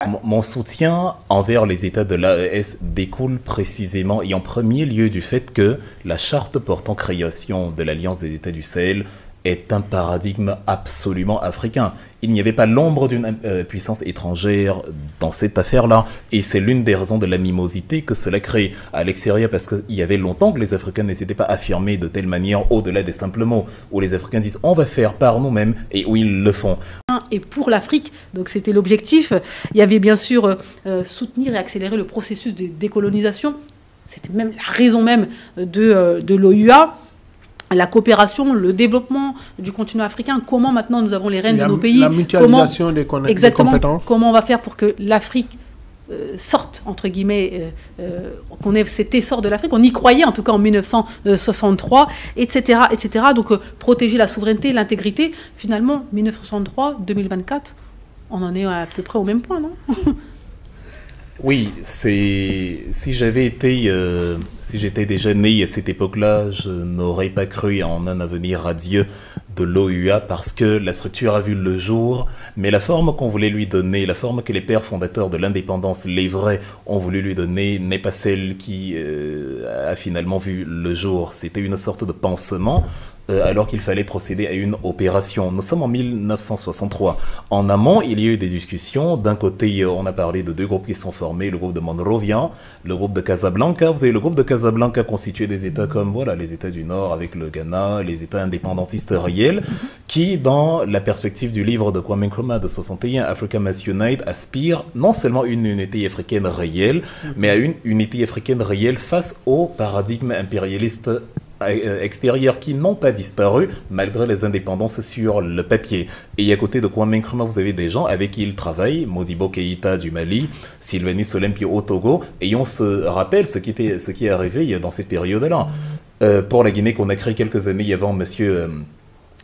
Mon soutien envers les États de l'AES découle précisément et en premier lieu du fait que la charte portant création de l'Alliance des États du Sahel est un paradigme absolument africain. Il n'y avait pas l'ombre d'une puissance étrangère dans cette affaire-là. Et c'est l'une des raisons de l'animosité que cela crée à l'extérieur, parce qu'il y avait longtemps que les Africains n'étaient pas affirmés de telle manière au-delà des simples mots, où les Africains disent on va faire par nous-mêmes, et où ils le font. Et pour l'Afrique, donc c'était l'objectif, il y avait bien sûr soutenir et accélérer le processus de décolonisation. C'était même la raison même de l'OUA. La coopération, le développement du continent africain, comment maintenant nous avons les rênes de nos pays, la mutualisation des compétences. Comment on va faire pour que l'Afrique sorte, entre guillemets, qu'on ait cet essor de l'Afrique, on y croyait en tout cas en 1963, etc. etc. Donc protéger la souveraineté, l'intégrité, finalement, 1963, 2024, on en est à peu près au même point, non? Oui, si j'étais déjà né à cette époque-là, je n'aurais pas cru en un avenir radieux de l'OUA parce que la structure a vu le jour, mais la forme qu'on voulait lui donner, la forme que les pères fondateurs de l'indépendance, les vrais, ont voulu lui donner, n'est pas celle qui a finalement vu le jour. C'était une sorte de pansement. Alors qu'il fallait procéder à une opération. Nous sommes en 1963. En amont, il y a eu des discussions. D'un côté, on a parlé de deux groupes qui sont formés, le groupe de Monrovia, le groupe de Casablanca. Vous avez le groupe de Casablanca constitué des États comme voilà, les États du Nord avec le Ghana, les États indépendantistes réels, qui, dans la perspective du livre de Kwame Nkrumah de 61, Africa Must Unite, aspirent non seulement à une unité africaine réelle, mais à une unité africaine réelle face au paradigme impérialiste extérieurs qui n'ont pas disparu malgré les indépendances sur le papier. Et à côté de Kwame Nkrumah, vous avez des gens avec qui il travaille, Modibo Keïta du Mali, Sylvanus Olympio au Togo, et on se rappelle ce qui est arrivé dans cette période-là. Pour la Guinée qu'on a créé quelques années avant, monsieur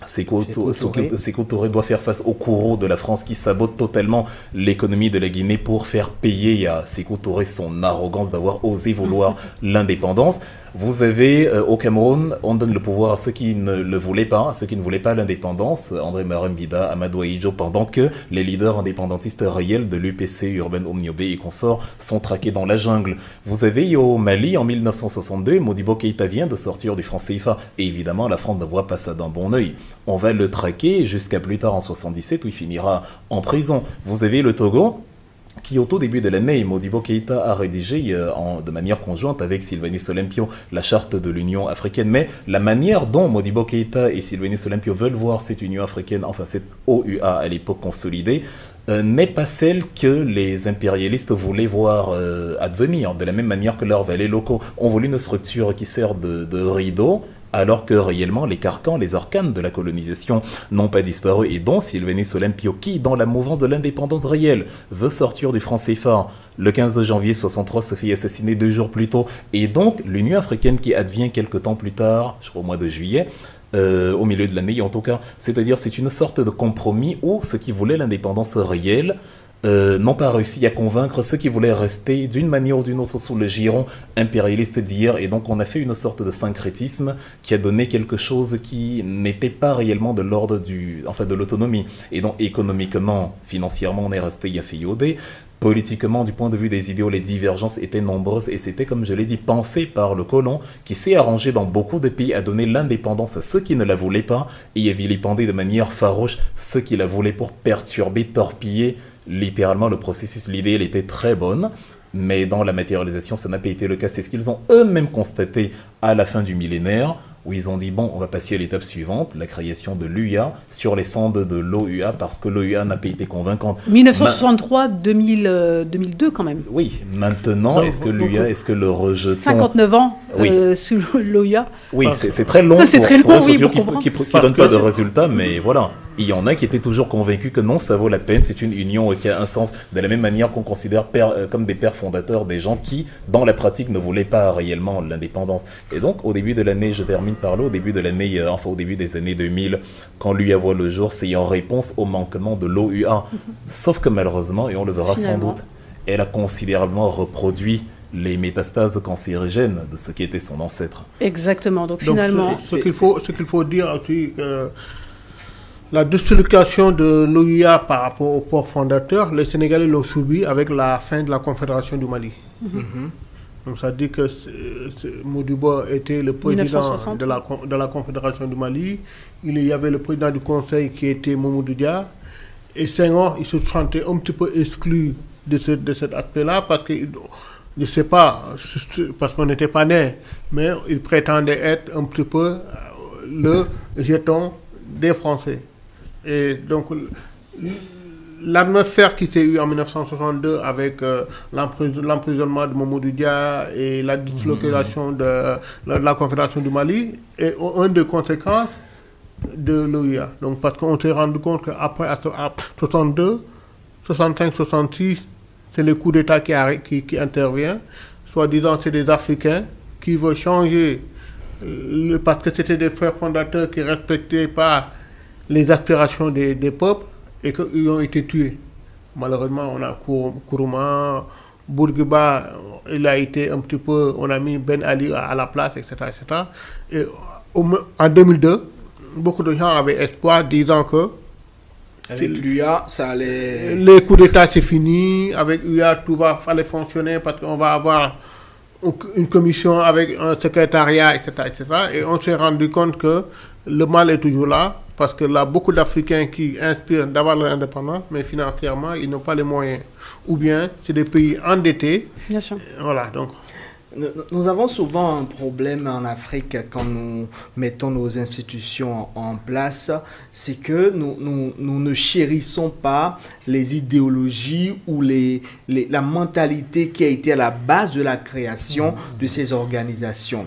Sékou Touré doit faire face au courroux de la France qui sabote totalement l'économie de la Guinée pour faire payer à Sékou Touré son arrogance d'avoir osé vouloir l'indépendance. Vous avez au Cameroun, on donne le pouvoir à ceux qui ne le voulaient pas, à ceux qui ne voulaient pas l'indépendance, André Marambida, Amadou Ahidjo, pendant que les leaders indépendantistes réels de l'UPC, Urbain Omniobé et consorts sont traqués dans la jungle. Vous avez au Mali, en 1962, Modibo Keïta vient de sortir du franc CFA, et évidemment la France ne voit pas ça d'un bon œil. On va le traquer jusqu'à plus tard en 77 où il finira en prison. Vous avez le Togo, qui au tout début de l'année, Modibo Keïta a rédigé de manière conjointe avec Sylvanus Olympio la charte de l'Union africaine. Mais la manière dont Modibo Keïta et Sylvanus Olympio veulent voir cette Union africaine, enfin cette OUA à l'époque consolidée, n'est pas celle que les impérialistes voulaient voir advenir. De la même manière que leurs valets locaux ont voulu une structure qui sert de rideau, alors que réellement les carcans, les arcanes de la colonisation n'ont pas disparu, et dont Sylvanus Olympio, qui, dans la mouvance de l'indépendance réelle, veut sortir du franc CFA, le 15 janvier 63 se fait assassiner 2 jours plus tôt, et donc l'Union africaine qui advient quelque temps plus tard, je crois au mois de juillet, au milieu de l'année en tout cas, c'est-à-dire c'est une sorte de compromis où ceux qui voulaient l'indépendance réelle n'ont pas réussi à convaincre ceux qui voulaient rester d'une manière ou d'une autre sous le giron impérialiste d'hier, et donc on a fait une sorte de syncrétisme qui a donné quelque chose qui n'était pas réellement de l'ordre de l'autonomie, et donc économiquement, financièrement on est resté afféodé. Politiquement, du point de vue des idéaux, les divergences étaient nombreuses, et c'était, comme je l'ai dit, pensé par le colon qui s'est arrangé dans beaucoup de pays à donner l'indépendance à ceux qui ne la voulaient pas et à vilipender de manière farouche ceux qui la voulaient pour perturber, torpiller littéralement le processus. L'idée, elle était très bonne, mais dans la matérialisation, ça n'a pas été le cas. C'est ce qu'ils ont eux-mêmes constaté à la fin du millénaire, où ils ont dit, bon, on va passer à l'étape suivante, la création de l'UA sur les sondes de l'OUA, parce que l'OUA n'a pas été convaincante. 1963, 2002 quand même. Oui, maintenant, est-ce que l'UA, est-ce que le rejeton... 59 ans oui. Sous l'OUA. Oui, c'est très long c'est très long, pour une oui, structure qui ne donne pas de résultats, mais voilà. Il y en a qui étaient toujours convaincus que non, ça vaut la peine, c'est une union qui a un sens, de la même manière qu'on considère comme des pères fondateurs des gens qui, dans la pratique, ne voulaient pas réellement l'indépendance. Et donc, au début de l'année, je termine par là, au début de l'année, au début des années 2000, quand l'UA voit le jour, c'est en réponse au manquement de l'OUA. Sauf que malheureusement, et on le verra sans doute, elle a considérablement reproduit les métastases cancérigènes de ce qui était son ancêtre. Exactement, donc finalement... Ce qu'il faut dire aussi... La dislocation de l'OUA par rapport au port fondateur, les Sénégalais l'ont subi avec la fin de la Confédération du Mali. Donc ça dit que Modibo était le président de la Confédération du Mali. Il y avait le président du Conseil qui était Mamadou Dia. Et Senghor, il se sentait un petit peu exclu de cet aspect-là parce que, je ne sais pas, parce qu'on n'était pas nés, mais il prétendait être un petit peu le jeton des Français. Et donc, l'atmosphère qui s'est eue en 1962 avec l'emprisonnement de Mamadou Dia et la dislocation de la Confédération du Mali est une des conséquences de l'OUA. Donc, parce qu'on s'est rendu compte qu'après 62, 65, 66, c'est le coup d'État qui intervient. Soi-disant, c'est des Africains qui veulent changer, parce que c'était des frères fondateurs qui ne respectaient pas les aspirations des peuples et qu'ils ont été tués. Malheureusement, on a Kourouma, Bourguiba, il a été un petit peu, on a mis Ben Ali à la place, etc. etc. Et en 2002, beaucoup de gens avaient espoir disant que avec l'UA, ça allait... Les coups d'État, c'est fini. Avec l'UA, tout va aller fonctionner parce qu'on va avoir une commission avec un secrétariat, etc. etc. Et on s'est rendu compte que le mal est toujours là parce que là, beaucoup d'Africains qui inspirent d'avoir leur indépendance, mais financièrement, ils n'ont pas les moyens. Ou bien, c'est des pays endettés. Bien sûr. Voilà, donc... Nous avons souvent un problème en Afrique quand nous mettons nos institutions en place, c'est que nous ne chérissons pas les idéologies ou la mentalité qui a été à la base de la création de ces organisations.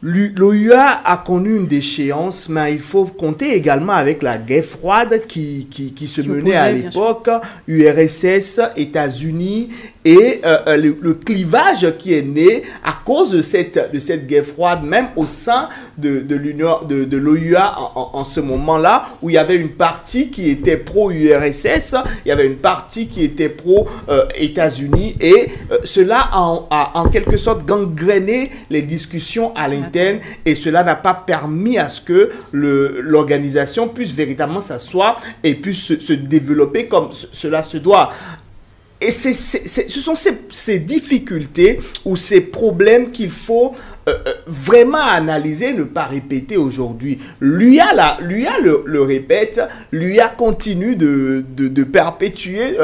L'OUA a connu une déchéance, mais il faut compter également avec la guerre froide qui se menait à l'époque, URSS, États-Unis, et le clivage qui est né à cause de cette guerre froide, même au sein de l'OUA en ce moment-là, où il y avait une partie qui était pro-URSS, il y avait une partie qui était pro-États-Unis, et cela a en quelque sorte gangréné les discussions à l'interne, et cela n'a pas permis à ce que l'organisation puisse véritablement s'asseoir et puisse se développer comme cela se doit. Et ce sont ces difficultés ou ces problèmes qu'il faut vraiment analyser, ne pas répéter aujourd'hui. L'UA le répète, l'UA continue de perpétuer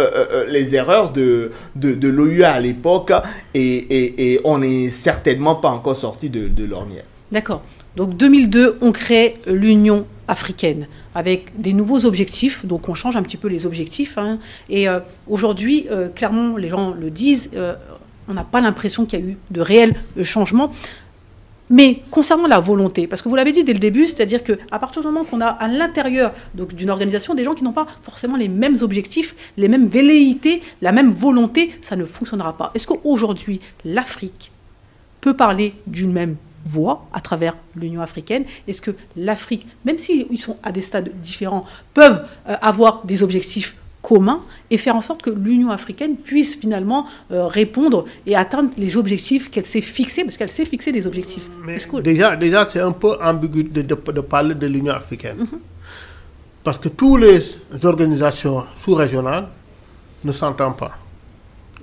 les erreurs de l'OUA à l'époque et on n'est certainement pas encore sorti de l'ornière. D'accord. Donc 2002, on crée l'Union africaine avec des nouveaux objectifs, donc on change un petit peu les objectifs. Hein. Et aujourd'hui, clairement, les gens le disent, on n'a pas l'impression qu'il y a eu de réels changements. Mais concernant la volonté, parce que vous l'avez dit dès le début, c'est-à-dire qu'à partir du moment qu'on a à l'intérieur d'une organisation des gens qui n'ont pas forcément les mêmes objectifs, les mêmes velléités, la même volonté, ça ne fonctionnera pas. Est-ce qu'aujourd'hui, l'Afrique peut parler d'une même voix à travers l'Union africaine? Est-ce que l'Afrique, même s'ils sont à des stades différents, peuvent avoir des objectifs communs et faire en sorte que l'Union africaine puisse finalement répondre et atteindre les objectifs qu'elle s'est fixés, parce qu'elle s'est fixé des objectifs? Déjà c'est un peu ambigu de parler de l'Union africaine. Parce que toutes les organisations sous-régionales ne s'entendent pas.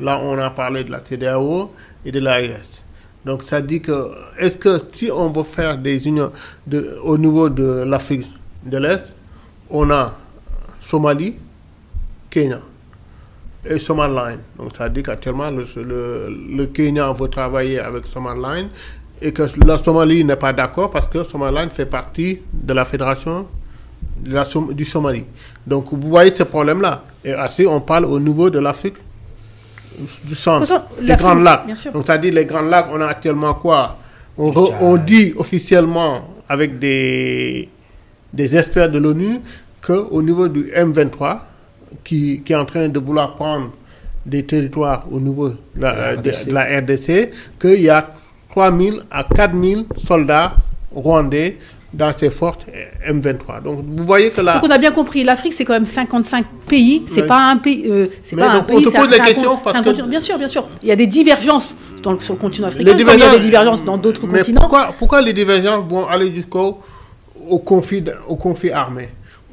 Là, on a parlé de la CEDEAO et de l'AES. Donc, ça dit que, est-ce que si on veut faire des unions au niveau de l'Afrique de l'Est, on a Somalie, Kenya et Somaliland. Donc, ça dit qu'actuellement, le Kenya veut travailler avec Somaliland et que la Somalie n'est pas d'accord parce que Somaliland fait partie de la fédération du Somalie. Donc, vous voyez ce problème-là. Et ainsi, on parle au niveau de l'Afrique du centre, les Grands Lacs. Donc, c'est-à-dire les Grands Lacs, on a actuellement quoi? On dit officiellement avec des experts de l'ONU qu'au niveau du M23, qui est en train de vouloir prendre des territoires au niveau de la RDC, qu'il y a 3 000 à 4 000 soldats rwandais dans ces forces M23. Donc, vous voyez que là... Donc, on a bien compris, l'Afrique, c'est quand même 55 pays. C'est pas un pays... c'est pas un pays, on se pose la question parce que... Bien sûr, bien sûr. Il y a des divergences sur le continent africain, comme il y a des divergences dans d'autres continents. Pourquoi les divergences vont aller jusqu'au conflit armé?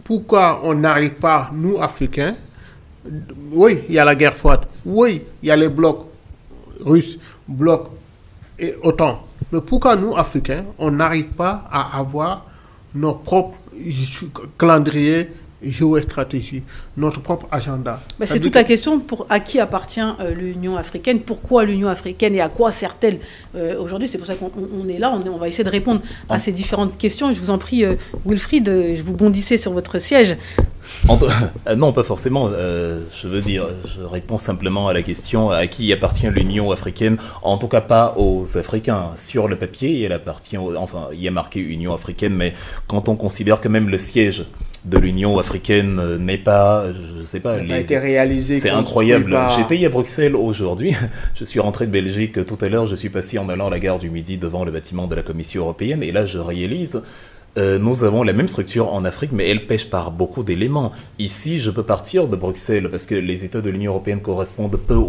pourquoi on n'arrive pas, nous, Africains, oui, il y a la guerre froide, oui, il y a les blocs russes, blocs et OTAN, mais pourquoi nous, Africains, on n'arrive pas à avoir nos propres calendriers, géostratégie, notre propre agenda. C'est toute la question à qui appartient l'Union africaine, pourquoi l'Union africaine et à quoi sert-elle aujourd'hui. C'est pour ça qu'on est là, on va essayer de répondre à ces différentes questions. Je vous en prie, Wilfried, je vous bondissez sur votre siège. Non, pas forcément. Je veux dire, je réponds simplement à la question à qui appartient l'Union africaine, en tout cas pas aux Africains. Sur le papier, elle appartient, enfin, il y a marqué Union africaine, mais quand on considère que même le siège de l'Union africaine n'est pas, je sais pas, n'a pas été réalisé. C'est incroyable. J'étais à Bruxelles aujourd'hui. Je suis rentré de Belgique tout à l'heure. Je suis passé en allant à la gare du Midi devant le bâtiment de la Commission européenne, et là je réalise. Nous avons la même structure en Afrique, mais elle pêche par beaucoup d'éléments. Ici, je peux partir de Bruxelles parce que les États de l'Union européenne correspondent peu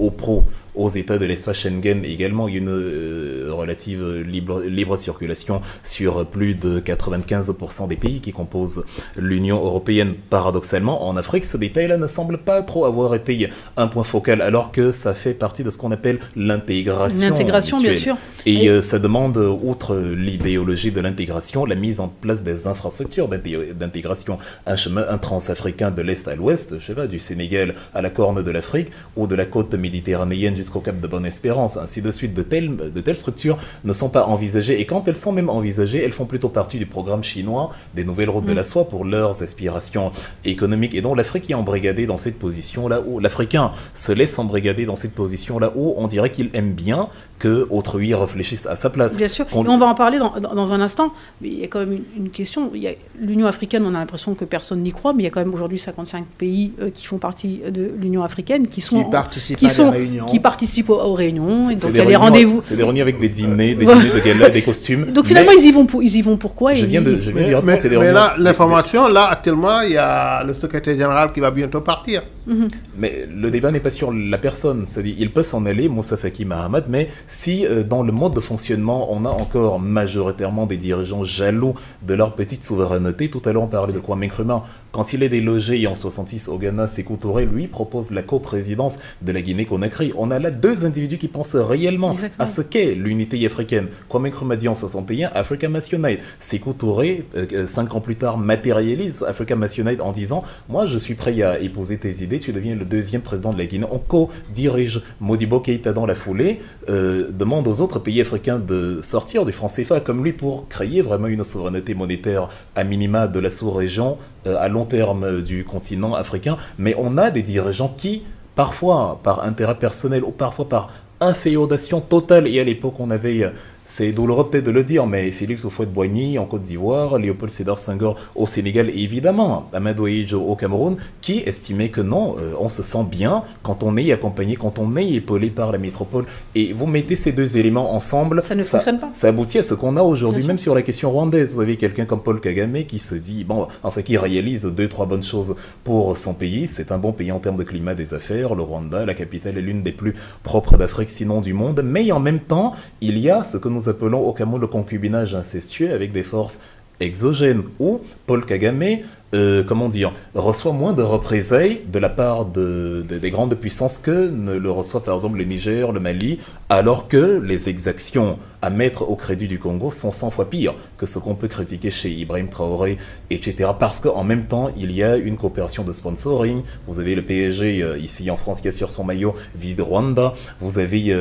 aux États de l'espace Schengen. Également, il y a une relative libre circulation sur plus de 95% des pays qui composent l'Union européenne. Paradoxalement, en Afrique, ce détail-là ne semble pas trop avoir été un point focal, alors que ça fait partie de ce qu'on appelle l'intégration. L'intégration, bien sûr. Et ça demande, outre l'idéologie de l'intégration, la mise en place des infrastructures d'intégration. Un chemin transafricain de l'Est à l'Ouest, je sais pas, du Sénégal à la Corne de l'Afrique, ou de la côte méditerranéenne jusqu'au Cap de Bonne-Espérance, ainsi de suite. De telles structures ne sont pas envisagées, et quand elles sont même envisagées, elles font plutôt partie du programme chinois des nouvelles routes de la soie pour leurs aspirations économiques, et donc l'Afrique est embrigadée dans cette position là où l'Africain se laisse embrigader dans cette position là où on dirait qu'il aime bien que autrui réfléchisse à sa place. Bien sûr, et on va en parler dans un instant, mais il y a quand même une question. L'Union africaine, on a l'impression que personne n'y croit, mais il y a quand même aujourd'hui 55 pays qui font partie de l'Union africaine, qui participent aux réunions, et donc il y a les rendez-vous. C'est des réunions avec des dîners de gala, des costumes. Donc finalement, ils y vont pourquoi? Mais là, l'information, là, actuellement, il y a le secrétaire général qui va bientôt partir. Mais le débat n'est pas sur la personne, c'est-à-dire il peut s'en aller, Moussa Faki Mahamat, mais si dans le mode de fonctionnement on a encore majoritairement des dirigeants jaloux de leur petite souveraineté, tout à l'heure on parlait de Kwame Nkrumah, quand il est délogé en 66 au Ghana, Sékou Touré lui propose la coprésidence de la Guinée-Conakry. On a là deux individus qui pensent réellement à ce qu'est l'unité africaine. Kwame Nkrumah dit en 61 Africa Must Unite. Sékou Touré 5 ans plus tard matérialise Africa Must Unite en disant moi je suis prêt à épouser tes idées, tu deviens le deuxième président de la Guinée. On co-dirige. Modibo Keïta dans la foulée demande aux autres pays africains de sortir du franc CFA comme lui pour créer vraiment une souveraineté monétaire à minima de la sous-région à long terme du continent africain. Mais on a des dirigeants qui, parfois par intérêt personnel ou parfois par inféodation totale, et à l'époque on avait... C'est douloureux peut-être de le dire, mais Félix Houphouët-Boigny en Côte d'Ivoire, Léopold Sédar Senghor au Sénégal et évidemment Amadou Ahidjo au Cameroun, qui estimaient que non, on se sent bien quand on est accompagné, quand on est épaulé par la métropole. Et vous mettez ces deux éléments ensemble, ça ne fonctionne pas. Ça aboutit à ce qu'on a aujourd'hui, même sur la question rwandaise. Vous avez quelqu'un comme Paul Kagame qui se dit, bon, enfin qui réalise 2-3 bonnes choses pour son pays. C'est un bon pays en termes de climat des affaires. Le Rwanda, la capitale, est l'une des plus propres d'Afrique, sinon du monde. Mais en même temps, il y a ce que nous appelons au Cameroun le concubinage incestueux avec des forces exogènes, où Paul Kagame, reçoit moins de représailles de la part des grandes puissances que ne le reçoit par exemple le Niger, le Mali, alors que les exactions à mettre au crédit du Congo sont 100 fois pires que ce qu'on peut critiquer chez Ibrahim Traoré, etc. Parce qu'en même temps, il y a une coopération de sponsoring. Vous avez le PSG ici en France qui a sur son maillot Vide Rwanda. Vous avez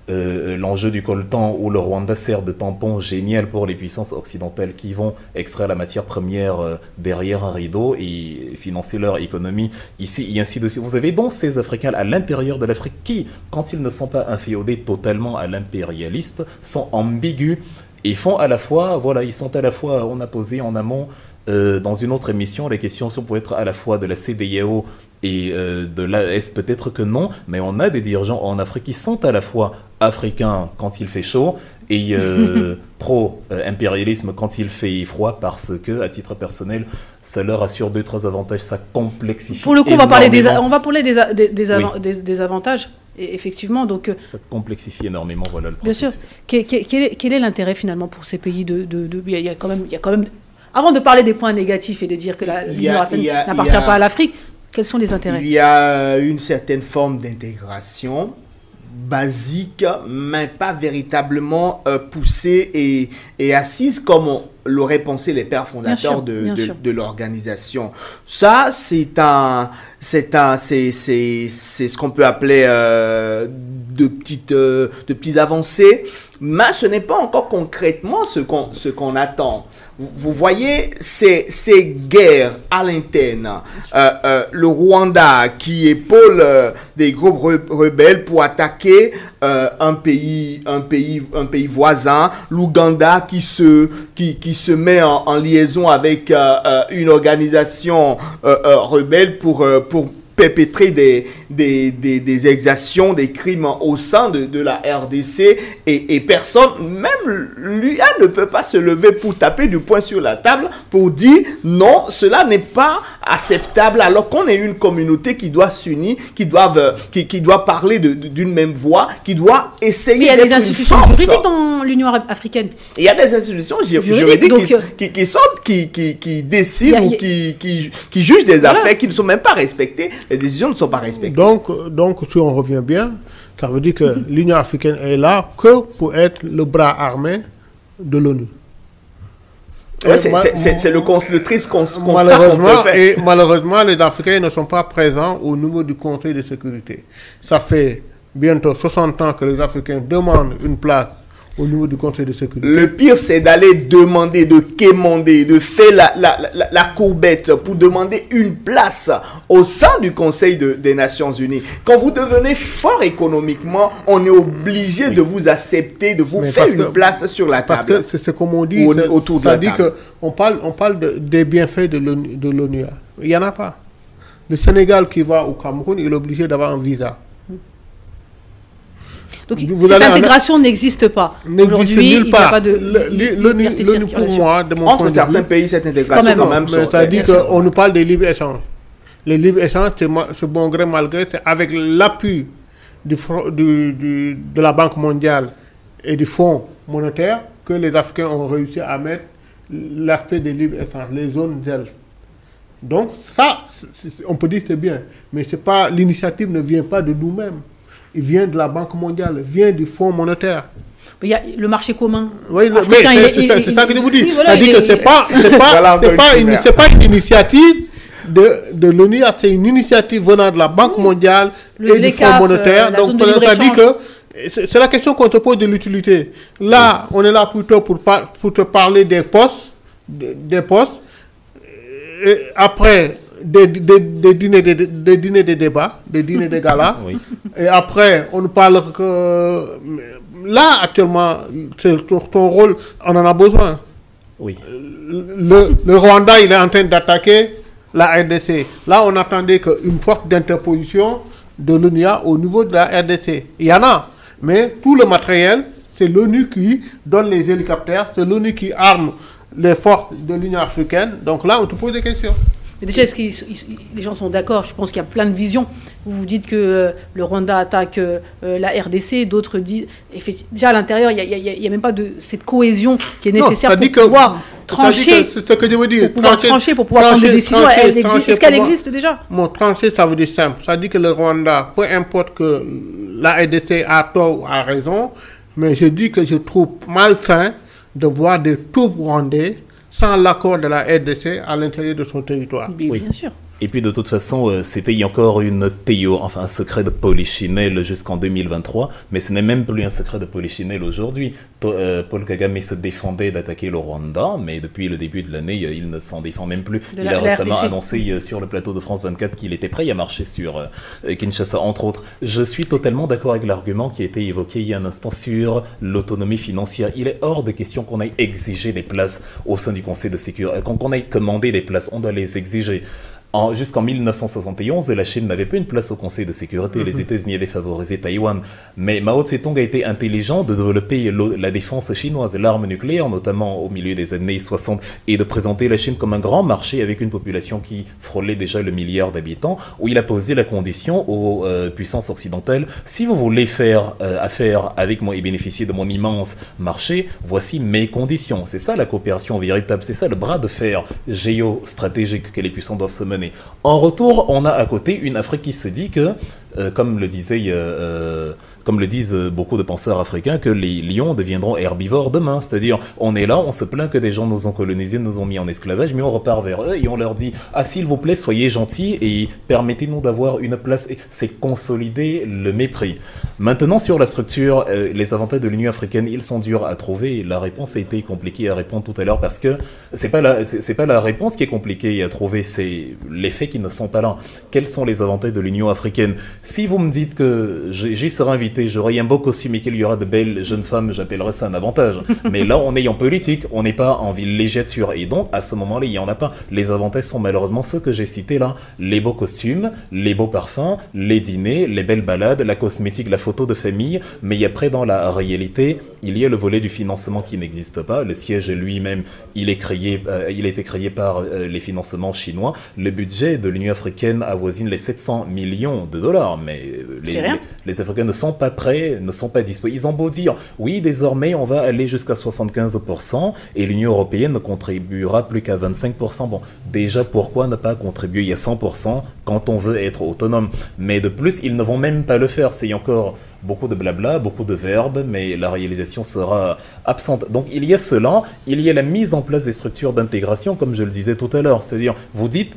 l'enjeu du coltan où le Rwanda sert de tampon génial pour les puissances occidentales qui vont extraire la matière première derrière un rideau et financer leur économie ici et ainsi de suite. Vous avez donc ces Africains à l'intérieur de l'Afrique qui, quand ils ne sont pas inféodés totalement à l'impérialiste, sont ambigus et font à la fois, ils sont à la fois, on a posé en amont dans une autre émission, les questions pour être à la fois de la CEDEAO et de l'AS, peut-être que non, mais on a des dirigeants en Afrique qui sont à la fois africains quand il fait chaud et pro-impérialisme quand il fait froid, parce que, à titre personnel, ça leur assure 2-3 avantages, ça complexifie. Pour le coup, on va parler des avantages. Et effectivement, donc... Ça complexifie énormément, voilà le processus. Bien sûr. Quel est l'intérêt finalement pour ces pays il y a quand même avant de parler des points négatifs et de dire que l'Union africaine n'appartient pas à l'Afrique, quels sont les intérêts? Il y a une certaine forme d'intégration basique, mais pas véritablement poussée et assise comme l'auraient pensé les pères fondateurs de l'organisation. Ça, c'est ce qu'on peut appeler de petites avancées, mais ce n'est pas encore concrètement ce qu'on attend. Vous voyez ces guerres à l'interne, le Rwanda qui épaule des groupes rebelles pour attaquer un pays voisin, l'Ouganda qui se met en liaison avec une organisation rebelle pour perpétrer des exactions, des crimes au sein de la RDC et personne, même l'UA ne peut pas se lever pour taper du poing sur la table pour dire non, cela n'est pas acceptable alors qu'on est une communauté qui doit s'unir, qui doit parler d'une même voix, qui doit essayer d'être une force. Il y a des institutions juridiques dans l'Union africaine. Il y a des institutions juridiques qui décident ou qui jugent des affaires qui ne sont même pas respectées. Les décisions ne sont pas respectées. Donc, si on revient bien, ça veut dire que l'Union africaine est là que pour être le bras armé de l'ONU. Ouais, c'est le triste constat qu'on peut faire. Et malheureusement, les Africains ne sont pas présents au niveau du Conseil de sécurité. Ça fait bientôt 60 ans que les Africains demandent une place au niveau du Conseil de sécurité. Le pire, c'est d'aller demander, de quémander, de faire la courbette pour demander une place au sein du Conseil des Nations Unies. Quand vous devenez fort économiquement, on est obligé de vous accepter, de vous faire une place sur la table. Parce que c'est comme on dit, autour de la table. On parle des bienfaits de l'ONU. Il n'y en a pas. Le Sénégal qui va au Cameroun, il est obligé d'avoir un visa. Donc cette intégration n'existe pas. Aujourd'hui, il n'y a pas de l'ONU pour moi, de mon point de vue, certains pays, cette intégration quand même. C'est-à-dire qu'on nous parle des libres-échanges. Les libres-échanges, c'est bon gré, mal gré, c'est avec l'appui de la Banque mondiale et du Fonds monétaire que les Africains ont réussi à mettre l'aspect des libres-échanges, les zones zèles. Donc ça, on peut dire que c'est bien, mais l'initiative ne vient pas de nous-mêmes. Il vient de la Banque mondiale, il vient du Fonds monétaire. Il y a le marché commun. Oui, c'est ça que je vous dis. C'est-à-dire que ce n'est pas une initiative de l'ONU, c'est une initiative venant de la Banque mondiale et du Fonds monétaire. Donc, ça dit que c'est la question qu'on te pose de l'utilité. Là, on est là plutôt pour te parler des postes. Et après, des dîners de débat, des dîners de gala. Oui. Et après, on nous parle que là, actuellement, c'est ton rôle, on en a besoin. Oui. Le Rwanda, il est en train d'attaquer la RDC. Là, on attendait qu'une forte d'interposition de l'ONU au niveau de la RDC. Il y en a, mais tout le matériel, c'est l'ONU qui donne les hélicoptères, c'est l'ONU qui arme les forces de l'Union africaine. Donc là, on te pose des questions. Mais déjà, est-ce que les gens sont d'accord? Je pense qu'il y a plein de visions. Vous dites que le Rwanda attaque la RDC, d'autres disent... Déjà, à l'intérieur, il n'y a même pas cette cohésion qui est nécessaire pour pouvoir trancher. C'est ce que je veux dire. Pour pouvoir trancher, pour pouvoir prendre des décisions. Est-ce qu'elle existe déjà? Trancher, ça veut dire simple. Ça dit que le Rwanda, peu importe que la RDC a tort ou a raison, mais je dis que je trouve malsain de voir des troupes rwandais sans l'accord de la RDC à l'intérieur de son territoire. Oui, bien sûr. Et puis de toute façon, ces pays encore une un secret de polichinelle jusqu'en 2023, mais ce n'est même plus un secret de polichinelle aujourd'hui. Paul Kagame se défendait d'attaquer le Rwanda, mais depuis le début de l'année, il ne s'en défend même plus. Il a récemment annoncé sur le plateau de France 24 qu'il était prêt à marcher sur Kinshasa, entre autres. Je suis totalement d'accord avec l'argument qui a été évoqué il y a un instant sur l'autonomie financière. Il est hors de question qu'on aille exiger des places au sein du Conseil de sécurité, qu'on aille commander des places, on doit les exiger. Jusqu'en 1971, la Chine n'avait pas une place au Conseil de sécurité. Les États-Unis avaient favorisé Taïwan. Mais Mao Tse-tung a été intelligent de développer la défense chinoise, l'arme nucléaire, notamment au milieu des années 60, et de présenter la Chine comme un grand marché avec une population qui frôlait déjà le milliard d'habitants, où il a posé la condition aux puissances occidentales: si vous voulez faire affaire avec moi et bénéficier de mon immense marché, voici mes conditions. C'est ça la coopération véritable, c'est ça le bras de fer géostratégique que les puissants doivent se mener. En retour, on a à côté une Afrique qui se dit que, comme le disent beaucoup de penseurs africains, que les lions deviendront herbivores demain. C'est-à-dire, on est là, on se plaint que des gens nous ont colonisés, nous ont mis en esclavage, mais on repart vers eux et on leur dit: ah, s'il vous plaît, soyez gentils et permettez-nous d'avoir une place. C'est consolider le mépris. Maintenant, sur la structure, les avantages de l'Union africaine, ils sont durs à trouver. La réponse a été compliquée à répondre tout à l'heure parce que c'est pas la réponse qui est compliquée à trouver, c'est les faits qui ne sont pas là. Quels sont les avantages de l'Union africaine? Si vous me dites que j'y serai invité, j'aurai un beau costume et qu'il y aura de belles jeunes femmes, j'appellerai ça un avantage. Mais là, on est en politique, on n'est pas en villégiature. Et donc, à ce moment-là, il n'y en a pas. Les avantages sont malheureusement ceux que j'ai cités là. Les beaux costumes, les beaux parfums, les dîners, les belles balades, la cosmétique, la photo de famille. Mais après, dans la réalité, il y a le volet du financement qui n'existe pas. Le siège lui-même, il a été créé par les financements chinois. Le budget de l'Union africaine avoisine les 700 millions de dollars. Mais les Africains ne sont pas prêts, ne sont pas disposés. Ils ont beau dire: oui, désormais, on va aller jusqu'à 75% et l'Union européenne ne contribuera plus qu'à 25%. Bon, déjà, pourquoi ne pas contribuer à 100% quand on veut être autonome? Mais de plus, ils ne vont même pas le faire. C'est encore beaucoup de blabla, beaucoup de verbes, mais la réalisation sera absente. Donc, il y a cela, il y a la mise en place des structures d'intégration, comme je le disais tout à l'heure. C'est-à-dire, vous dites: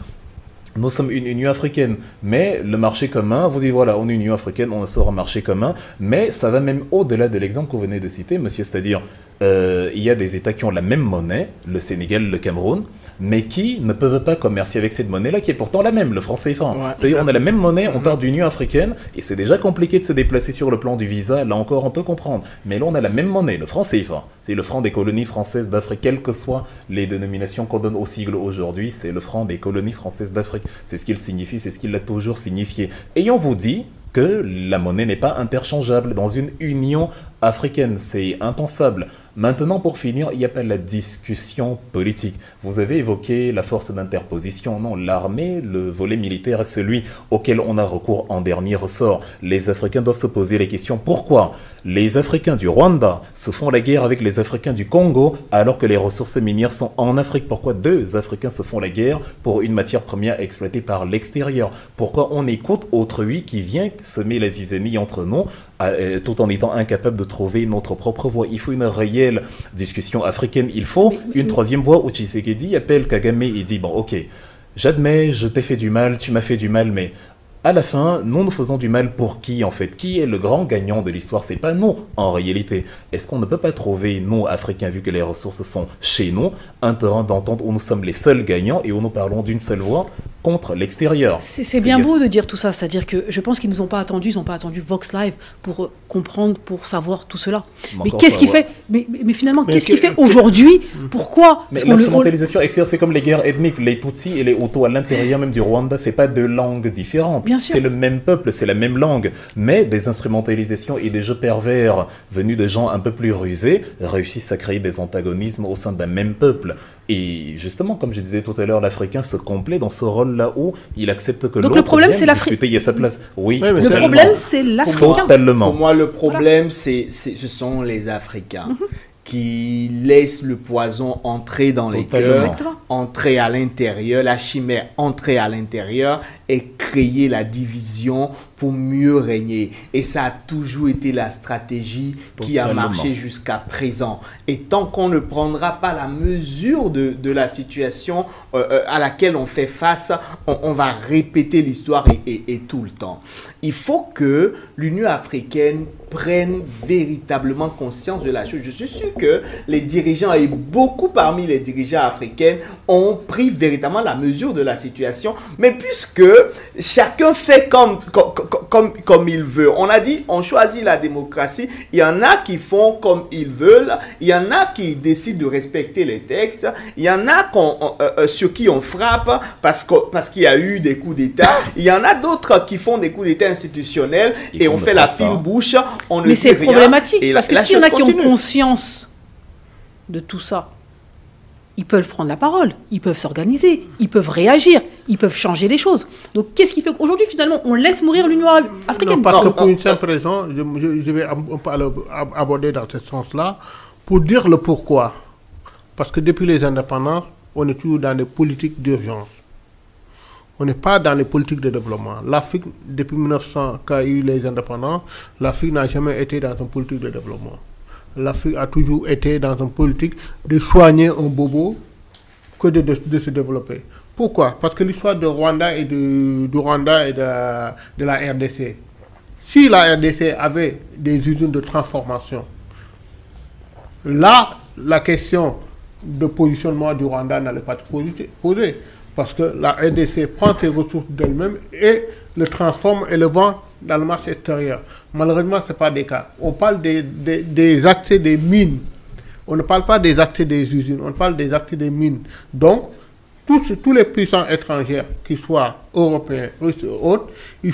nous sommes une Union africaine, mais le marché commun, vous dites voilà, on est une Union africaine, on sort un marché commun, mais ça va même au-delà de l'exemple que vous venez de citer, monsieur, c'est-à-dire, il y a des États qui ont la même monnaie, le Sénégal, le Cameroun, mais qui ne peuvent pas commercer avec cette monnaie-là, qui est pourtant la même, le franc CFA. Ouais. C'est-à-dire, on a la même monnaie, on part d'Union africaine, et c'est déjà compliqué de se déplacer sur le plan du visa, là encore on peut comprendre. Mais là, on a la même monnaie, le franc CFA. C'est le franc des colonies françaises d'Afrique, quelles que soient les dénominations qu'on donne au sigle aujourd'hui, c'est le franc des colonies françaises d'Afrique. C'est ce qu'il signifie, c'est ce qu'il a toujours signifié. Et on vous dit que la monnaie n'est pas interchangeable dans une Union africaine, c'est impensable. Maintenant, pour finir, il n'y a pas la discussion politique. Vous avez évoqué la force d'interposition. Non, l'armée, le volet militaire est celui auquel on a recours en dernier ressort. Les Africains doivent se poser les questions. Pourquoi les Africains du Rwanda se font la guerre avec les Africains du Congo alors que les ressources minières sont en Afrique? Pourquoi deux Africains se font la guerre pour une matière première exploitée par l'extérieur? Pourquoi on écoute autrui qui vient semer la zizanie entre nous tout en étant incapable de trouver notre propre voie? Il faut une réelle discussion africaine. Il faut une troisième voie où Tshisekedi appelle Kagame et dit: bon, ok, j'admets, je t'ai fait du mal, tu m'as fait du mal, mais à la fin, nous faisons du mal pour qui en fait? Qui est le grand gagnant de l'histoire? C'est pas nous en réalité. Est-ce qu'on ne peut pas trouver, nous Africains, vu que les ressources sont chez nous, un terrain d'entente où nous sommes les seuls gagnants et où nous parlons d'une seule voix contre l'extérieur? C'est bien beau de dire tout ça, c'est-à-dire que je pense qu'ils nous ont pas attendus, ils n'ont pas attendu Vox Live pour comprendre, pour savoir tout cela. Mais qu'est-ce qui fait, mais finalement, qu'est-ce qui fait aujourd'hui? Pourquoi? Mais l'instrumentalisation extérieure, c'est comme les guerres ethniques, les Tutsis et les Hutus à l'intérieur même du Rwanda, c'est pas deux langues différentes. C'est le même peuple, c'est la même langue, mais des instrumentalisations et des jeux pervers venus de gens un peu plus rusés réussissent à créer des antagonismes au sein d'un même peuple. Et justement, comme je disais tout à l'heure, l'Africain se complaît dans ce rôle-là où il accepte que l'autre vienne discuter, il y a sa place. Oui, le problème, c'est l'Africain. Totalement. Pour moi, le problème, ce sont les Africains. Qui laissent le poison entrer dans les cœurs, entrer à l'intérieur, la chimère entrer à l'intérieur et créer la division pour mieux régner. Et ça a toujours été la stratégie qui a marché jusqu'à présent. Et tant qu'on ne prendra pas la mesure de la situation à laquelle on fait face, on va répéter l'histoire et tout le temps. Il faut que l'Union africaine prenne véritablement conscience de la chose. Je suis sûr que les dirigeants et beaucoup parmi les dirigeants africains ont pris véritablement la mesure de la situation. Mais puisque chacun fait comme comme il veut. On a dit, on choisit la démocratie. Il y en a qui font comme ils veulent. Il y en a qui décident de respecter les textes. Il y en a sur qui on frappe parce qu'il y a eu des coups d'État. Il y en a d'autres qui font des coups d'État institutionnels et on fait la fine bouche. Mais c'est problématique parce que s'il y en a qui ont conscience de tout ça, ils peuvent prendre la parole, ils peuvent s'organiser, ils peuvent réagir, ils peuvent changer les choses. Donc, qu'est-ce qui fait qu'aujourd'hui, finalement, on laisse mourir l'Union africaine? Non, parce que pour une simple raison, je vais un peu aborder dans ce sens-là, pour dire le pourquoi. Parce que depuis les indépendances, on est toujours dans des politiques d'urgence. On n'est pas dans les politiques de développement. L'Afrique, depuis 1900, quand il y a eu les indépendances, l'Afrique n'a jamais été dans une politique de développement. L'Afrique a toujours été dans une politique de soigner un bobo que de se développer. Pourquoi? Parce que l'histoire du Rwanda et de la RDC, si la RDC avait des usines de transformation, là, la question de positionnement du Rwanda n'allait pas être posée. Parce que la RDC prend ses ressources d'elle-même et le transforme et le vend dans le marché extérieur. Malheureusement, ce n'est pas des cas. On parle des accès des mines. On ne parle pas des accès des usines, on parle des accès des mines. Donc, tous les puissants étrangers, qu'ils soient européens, russes ou autres, ils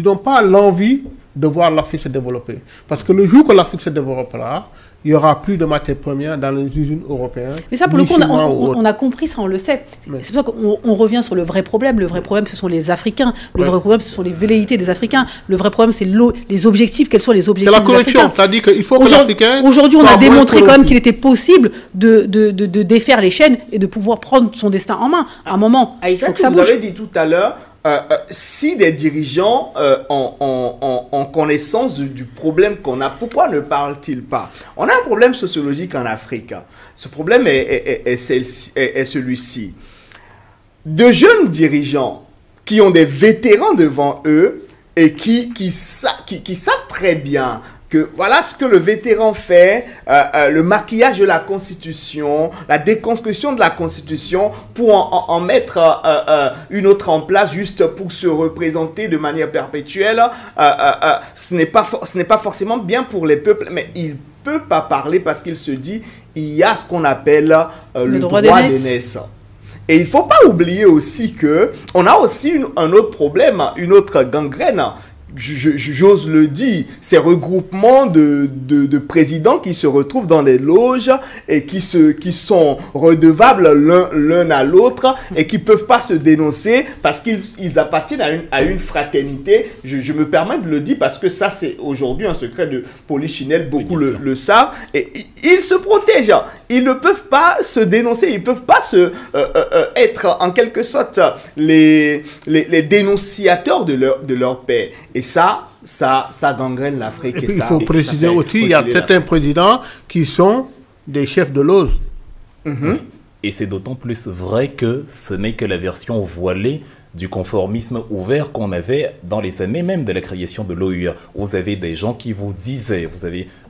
n'ont pas l'envie de voir l'Afrique se développer. Parce que le jour que l'Afrique se développera, il n'y aura plus de matières premières dans les usines européennes. Mais ça, pour le coup, on a compris ça, on le sait. Mais c'est pour ça qu'on revient sur le vrai problème. Le vrai problème, ce sont les Africains. Le vrai problème, ce sont les velléités des Africains. Le vrai problème, c'est les objectifs. Quels sont les objectifs des Africains? C'est la corruption. C'est-à-dire qu'il faut que l'Africain... Aujourd'hui, on a démontré quand même qu'il était possible de défaire les chaînes et de pouvoir prendre son destin en main. À un moment, il faut que ça bouge. Vous avez dit tout à l'heure, si des dirigeants ont connaissance du problème qu'on a, pourquoi ne parlent-ils pas? On a un problème sociologique en Afrique. Ce problème est celui-ci. De jeunes dirigeants qui ont des vétérans devant eux et qui savent très bien que voilà ce que le vétéran fait, le maquillage de la Constitution, la déconstruction de la Constitution pour en mettre une autre en place juste pour se représenter de manière perpétuelle. Ce n'est pas forcément bien pour les peuples, mais il peut pas parler parce qu'il se dit il y a ce qu'on appelle le droit d'aînesse. Et il ne faut pas oublier aussi que on a aussi un autre problème, une autre gangrène. J'ose le dire, ces regroupements de présidents qui se retrouvent dans les loges et qui sont redevables l'un à l'autre et qui ne peuvent pas se dénoncer parce qu'ils appartiennent à une fraternité. Je me permets de le dire parce que ça, c'est aujourd'hui un secret de Polichinelle, beaucoup le savent. Et ils se protègent. Ils ne peuvent pas se dénoncer, ils ne peuvent pas être en quelque sorte les dénonciateurs de leur père. Et ça gangrène l'Afrique. Et puis, il faut préciser aussi, il y a certains présidents qui sont des chefs de loge. Et c'est d'autant plus vrai que ce n'est que la version voilée du conformisme ouvert qu'on avait dans les années même de la création de l'OUA. Vous avez des gens qui vous disaient,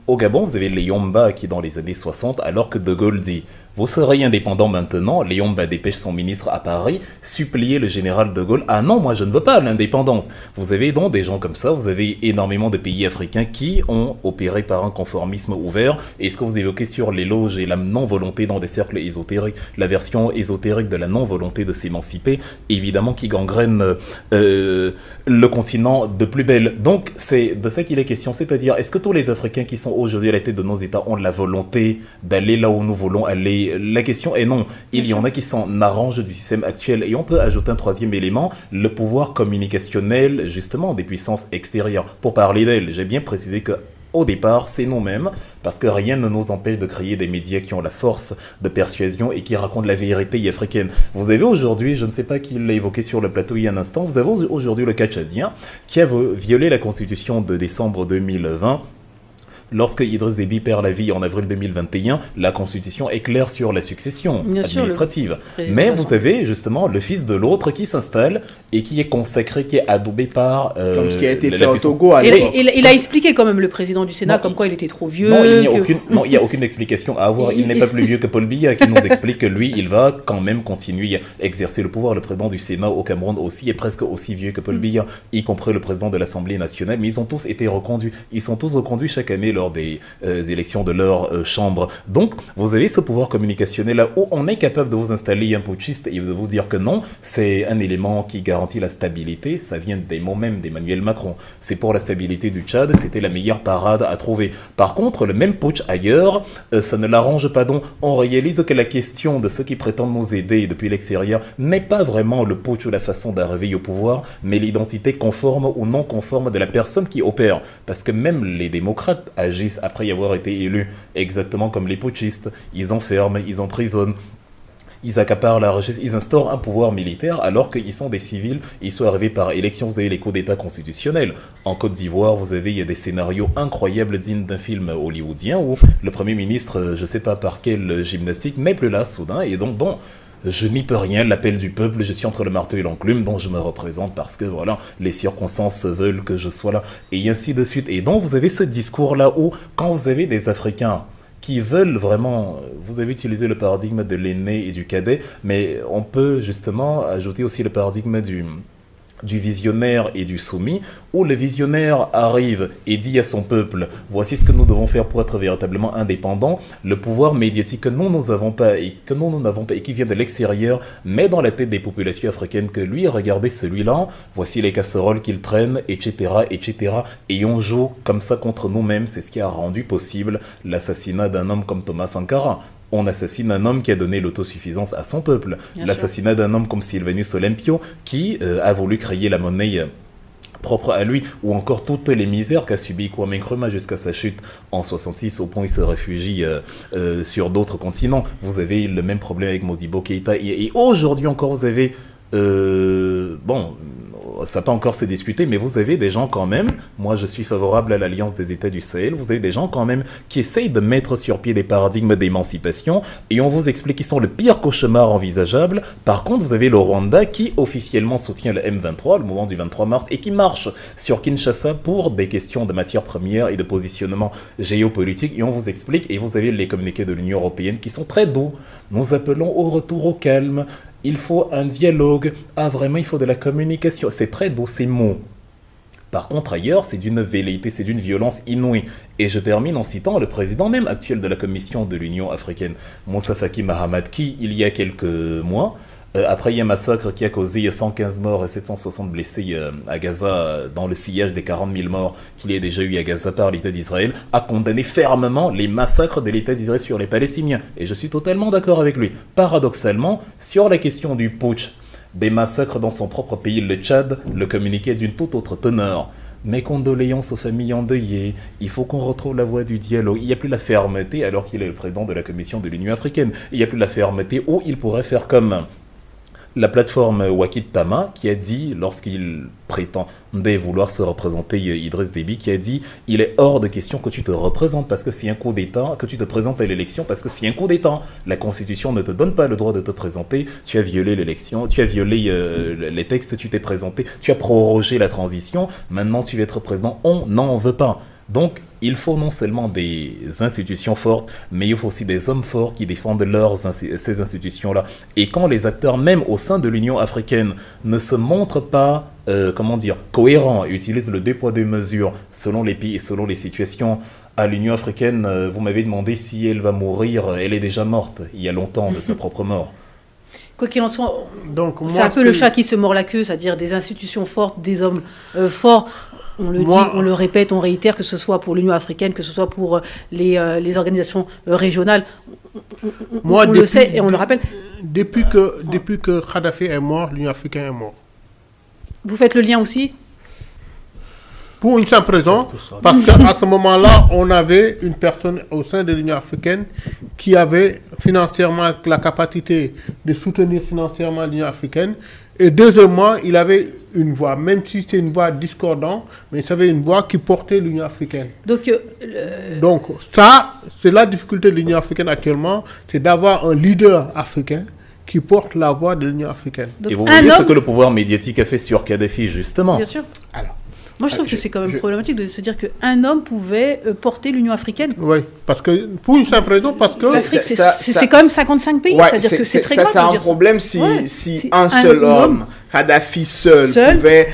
au Gabon, vous avez les Yomba qui dans les années 60, alors que De Gaulle dit vous serez indépendant maintenant, les Yomba dépêche son ministre à Paris, supplier le général De Gaulle, ah non, moi je ne veux pas l'indépendance. Vous avez donc des gens comme ça, vous avez énormément de pays africains qui ont opéré par un conformisme ouvert. Et ce que vous évoquez sur les loges et la non-volonté dans des cercles ésotériques, la version ésotérique de la non-volonté de s'émanciper, évidemment qui gangrène le continent de plus belle. Donc c'est de ça qu'il est question, c'est-à-dire est-ce que tous les Africains qui sont aujourd'hui à la tête de nos États ont la volonté d'aller là où nous voulons aller? La question est non. Il y en a qui s'en arrangent du système actuel. Et on peut ajouter un troisième élément, le pouvoir communicationnel, justement, des puissances extérieures. Pour parler d'elles, j'ai bien précisé que au départ, c'est nous-mêmes, parce que rien ne nous empêche de créer des médias qui ont la force de persuasion et qui racontent la vérité africaine. Vous avez aujourd'hui, je ne sais pas qui l'a évoqué sur le plateau il y a un instant, vous avez aujourd'hui le cas tchadien qui a violé la constitution de décembre 2020 Lorsque Idriss Déby perd la vie en avril 2021, la Constitution est claire sur la succession administrative. Mais vous avez justement le fils de l'autre qui s'installe et qui est consacré, qui est adoubé par... comme ce qui a été fait au Togo à l'époque. Il a expliqué quand même, le président du Sénat, comme quoi il était trop vieux. Non, il n'y a aucune explication à avoir. Il n'est pas plus vieux que Paul Biya, qui nous explique que lui, il va quand même continuer à exercer le pouvoir. Le président du Sénat au Cameroun aussi est presque aussi vieux que Paul Biya, y compris le président de l'Assemblée nationale. Mais ils ont tous été reconduits. Ils sont tous reconduits chaque année lors des élections de leur chambre. Donc, vous avez ce pouvoir communicationnel là où on est capable de vous installer un putschiste et de vous dire que non, c'est un élément qui garantit la stabilité. Ça vient des mots même d'Emmanuel Macron. C'est pour la stabilité du Tchad, c'était la meilleure parade à trouver. Par contre, le même putsch ailleurs, ça ne l'arrange pas. Donc, on réalise que la question de ceux qui prétendent nous aider depuis l'extérieur n'est pas vraiment le putsch ou la façon d'arriver au pouvoir, mais l'identité conforme ou non conforme de la personne qui opère. Parce que même les démocrates agissent après y avoir été élus, exactement comme les putschistes. Ils enferment, ils emprisonnent, ils accaparent la richesse, ils instaurent un pouvoir militaire alors qu'ils sont des civils, ils sont arrivés par élection. Vous avez les coups d'État constitutionnels. En Côte d'Ivoire, vous avez, il y a des scénarios incroyables dignes d'un film hollywoodien où le Premier ministre, je ne sais pas par quelle gymnastique, n'est plus là soudain, et donc bon... Je n'y peux rien, l'appel du peuple, je suis entre le marteau et l'enclume, dont je me représente parce que voilà, les circonstances veulent que je sois là, et ainsi de suite. Et donc vous avez ce discours-là où, quand vous avez des Africains qui veulent vraiment, vous avez utilisé le paradigme de l'aîné et du cadet, mais on peut justement ajouter aussi le paradigme du visionnaire et du soumis, où le visionnaire arrive et dit à son peuple, voici ce que nous devons faire pour être véritablement indépendants. Le pouvoir médiatique que nous n'avons pas et qui vient de l'extérieur, met dans la tête des populations africaines que lui, regardez celui-là, voici les casseroles qu'il traîne, etc., etc. Et on joue comme ça contre nous-mêmes. C'est ce qui a rendu possible l'assassinat d'un homme comme Thomas Sankara. On assassine un homme qui a donné l'autosuffisance à son peuple. L'assassinat d'un homme comme Sylvanus Olympio, qui a voulu créer la monnaie propre à lui, ou encore toutes les misères qu'a subi Kwame Nkrumah jusqu'à sa chute en 66, au point où il se réfugie sur d'autres continents. Vous avez le même problème avec Modibo Keïta, et aujourd'hui encore vous avez... bon, ça peut encore se discuter, mais vous avez des gens quand même, moi je suis favorable à l'Alliance des États du Sahel, vous avez des gens quand même qui essayent de mettre sur pied des paradigmes d'émancipation, et on vous explique qu'ils sont le pire cauchemar envisageable. Par contre, vous avez le Rwanda qui officiellement soutient le M23, le mouvement du 23 mars, et qui marche sur Kinshasa pour des questions de matières premières et de positionnement géopolitique, et on vous explique, et vous avez les communiqués de l'Union européenne qui sont très doux. Nous appelons au retour au calme. Il faut un dialogue. Ah, vraiment, il faut de la communication. C'est très doux, ces mots. Par contre, ailleurs, c'est d'une velléité, c'est d'une violence inouïe. Et je termine en citant le président même actuel de la Commission de l'Union africaine, Moussa Faki Mahamat, qui, il y a quelques mois, après un massacre qui a causé 115 morts et 760 blessés à Gaza, dans le sillage des 40 000 morts qu'il y a déjà eu à Gaza par l'État d'Israël, a condamné fermement les massacres de l'État d'Israël sur les Palestiniens. Et je suis totalement d'accord avec lui. Paradoxalement, sur la question du putsch, des massacres dans son propre pays, le Tchad, le communiqué d'une toute autre teneur. Mes condoléances aux familles endeuillées, il faut qu'on retrouve la voie du dialogue. Il n'y a plus la fermeté, alors qu'il est le président de la Commission de l'Union africaine. Il n'y a plus la fermeté où il pourrait faire comme la plateforme Wakid Tama, qui a dit, lorsqu'il prétendait vouloir se représenter Idriss Déby, qui a dit « Il est hors de question que tu te représentes parce que c'est un coup d'État, que tu te présentes à l'élection parce que c'est un coup d'État. La Constitution ne te donne pas le droit de te présenter, tu as violé l'élection, tu as violé les textes, tu t'es présenté, tu as prorogé la transition, maintenant tu veux être président, on n'en veut pas. » Donc, il faut non seulement des institutions fortes, mais il faut aussi des hommes forts qui défendent ces institutions-là. Et quand les acteurs, même au sein de l'Union africaine, ne se montrent pas, cohérents, et utilisent le deux poids deux mesures selon les pays et selon les situations, à l'Union africaine, vous m'avez demandé si elle va mourir, elle est déjà morte, il y a longtemps, de sa propre mort. Quoi qu'il en soit, c'est un peu le chat qui se mord la queue, c'est-à-dire des institutions fortes, des hommes forts. On le dit, on le répète, on réitère, que ce soit pour l'Union africaine, que ce soit pour les organisations régionales. On le sait et on le rappelle. Depuis que Kadhafi est mort, l'Union africaine est morte. Vous faites le lien aussi ? Pour une simple raison, parce qu'à ce moment-là, on avait une personne au sein de l'Union africaine qui avait financièrement la capacité de soutenir financièrement l'Union africaine. Et deuxièmement, il avait une voix, même si c'est une voix discordante, mais il avait une voix qui portait l'Union africaine. Donc ça, c'est la difficulté de l'Union africaine actuellement, c'est d'avoir un leader africain qui porte la voix de l'Union africaine. Donc, et vous voyez ce que le pouvoir médiatique a fait sur Kadhafi, justement. Bien sûr. Alors, moi, je trouve que c'est quand même problématique de se dire qu'un homme pouvait porter l'Union africaine. Oui, parce que, pour une simple raison, parce que... L'Afrique, c'est quand même 55 pays, c'est-à-dire que c'est très grave. Ça, c'est un problème si un seul homme, Kadhafi seul pouvait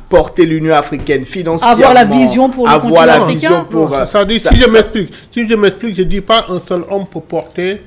porter l'Union africaine financièrement. Avoir la vision pour le continent africain. Ça dit, si je m'explique, je ne dis pas un seul homme pour porter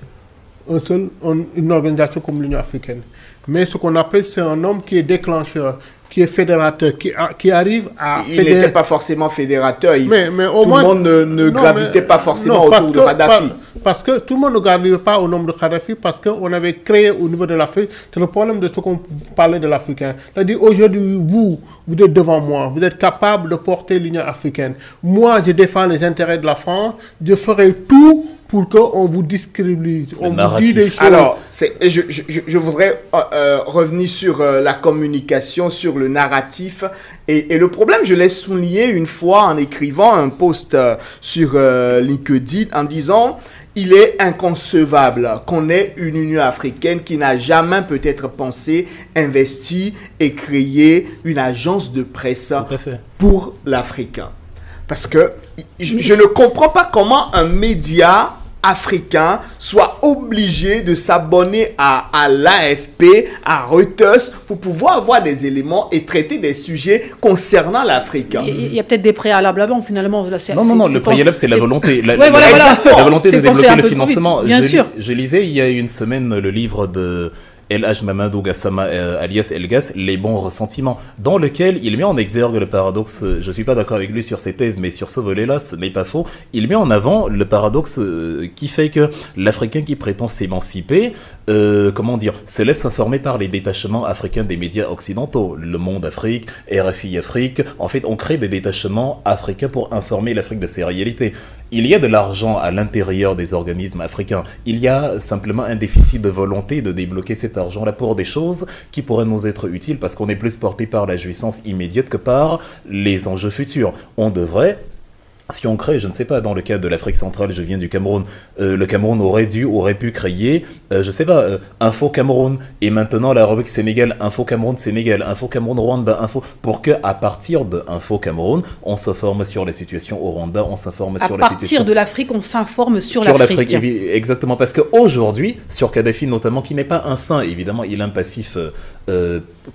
une organisation comme l'Union africaine. Mais ce qu'on appelle, c'est un homme qui est déclencheur, qui est fédérateur, qui arrive à... Il n'était pas forcément fédérateur. Tout le monde ne gravitait pas forcément autour de Kadhafi. Parce que tout le monde ne gravitait pas au nom de Kadhafi, parce qu'on avait créé au niveau de l'Afrique, c'est le problème de ce qu'on parlait de l'Africain. C'est-à-dire, aujourd'hui, vous êtes devant moi, vous êtes capable de porter l'Union africaine. Moi, je défends les intérêts de la France, je ferai tout pour qu'on vous discrimine, on vous dit des choses. Alors, je voudrais revenir sur la communication, sur le narratif. Et le problème, je l'ai souligné une fois en écrivant un post sur LinkedIn en disant... Il est inconcevable qu'on ait une Union africaine qui n'a jamais peut-être pensé investir et créer une agence de presse pour l'Afrique. Parce que je ne comprends pas comment un média africain soit obligé de s'abonner à l'AFP, à Reuters, pour pouvoir avoir des éléments et traiter des sujets concernant l'Afrique. Il y a peut-être des préalables avant, finalement. Là, non, le préalable, c'est la volonté. La volonté de développer le financement. Bien sûr. Je lisais il y a une semaine le livre de El Hadj Mamadou Gassama, alias El Gas, Les bons ressentiments, dans lequel il met en exergue le paradoxe. Je ne suis pas d'accord avec lui sur ses thèses, mais sur ce volet-là, ce n'est pas faux. Il met en avant le paradoxe qui fait que l'Africain qui prétend s'émanciper, se laisse informer par les détachements africains des médias occidentaux. Le Monde Afrique, RFI Afrique. En fait, on crée des détachements africains pour informer l'Afrique de ses réalités. Il y a de l'argent à l'intérieur des organismes africains. Il y a simplement un déficit de volonté de débloquer cet argent-là pour des choses qui pourraient nous être utiles parce qu'on est plus porté par la jouissance immédiate que par les enjeux futurs. On devrait... Si on crée, je ne sais pas, dans le cas de l'Afrique centrale, je viens du Cameroun, le Cameroun aurait pu créer, je ne sais pas, Info Cameroun, et maintenant la rubrique Sénégal, Info Cameroun Sénégal, Info Cameroun Rwanda, pour qu'à partir de Info Cameroun, on s'informe sur la situation au Rwanda, on s'informe sur la situation... À partir de l'Afrique, on s'informe sur l'Afrique. Exactement, parce qu'aujourd'hui, sur Kadhafi notamment, qui n'est pas un saint, évidemment, il a un passif...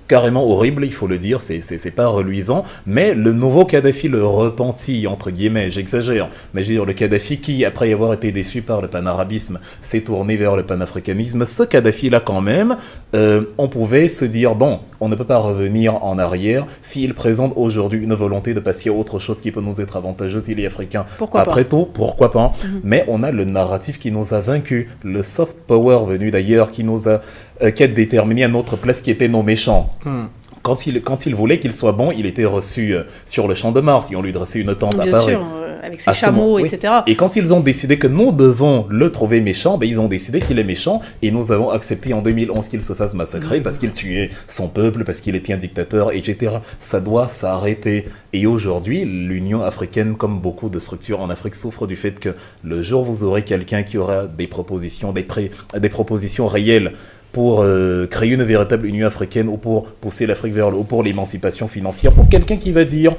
carrément horrible, il faut le dire, c'est pas reluisant, mais le nouveau Kadhafi, le repenti, entre guillemets, j'exagère, mais je veux dire, le Kadhafi qui, après avoir été déçu par le panarabisme, s'est tourné vers le panafricanisme, ce Kadhafi-là quand même, on pouvait se dire, bon, on ne peut pas revenir en arrière s'il présente aujourd'hui une volonté de passer à autre chose qui peut nous être avantageuse, il est africain. Après tout, pourquoi pas, mais on a le narratif qui nous a vaincus, le soft power venu d'ailleurs qui nous a qui a déterminé à notre place qui étaient nos méchants. Quand il voulait qu'il soit bon, il était reçu sur le champ de Mars et on lui dressait une tente à Paris. Bien sûr, avec ses chameaux, etc. Et quand ils ont décidé que nous devons le trouver méchant, ils ont décidé qu'il est méchant et nous avons accepté en 2011 qu'il se fasse massacrer parce qu'il tuait son peuple, parce qu'il était un dictateur, etc. Ça doit s'arrêter. Et aujourd'hui, l'Union africaine, comme beaucoup de structures en Afrique, souffre du fait que le jour où vous aurez quelqu'un qui aura des propositions, des propositions réelles pour créer une véritable Union africaine ou pour pousser l'Afrique vers le haut, pour l'émancipation financière, pour quelqu'un qui va dire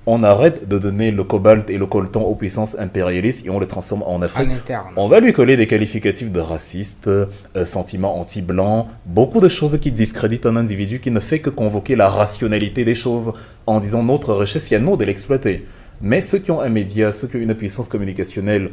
on arrête de donner le cobalt et le coltan aux puissances impérialistes et on le transforme en Afrique. On va lui coller des qualificatifs de raciste, sentiment anti-blanc, beaucoup de choses qui discréditent un individu qui ne fait que convoquer la rationalité des choses en disant notre richesse, c'est à nous de l'exploiter. Mais ceux qui ont un média, ceux qui ont une puissance communicationnelle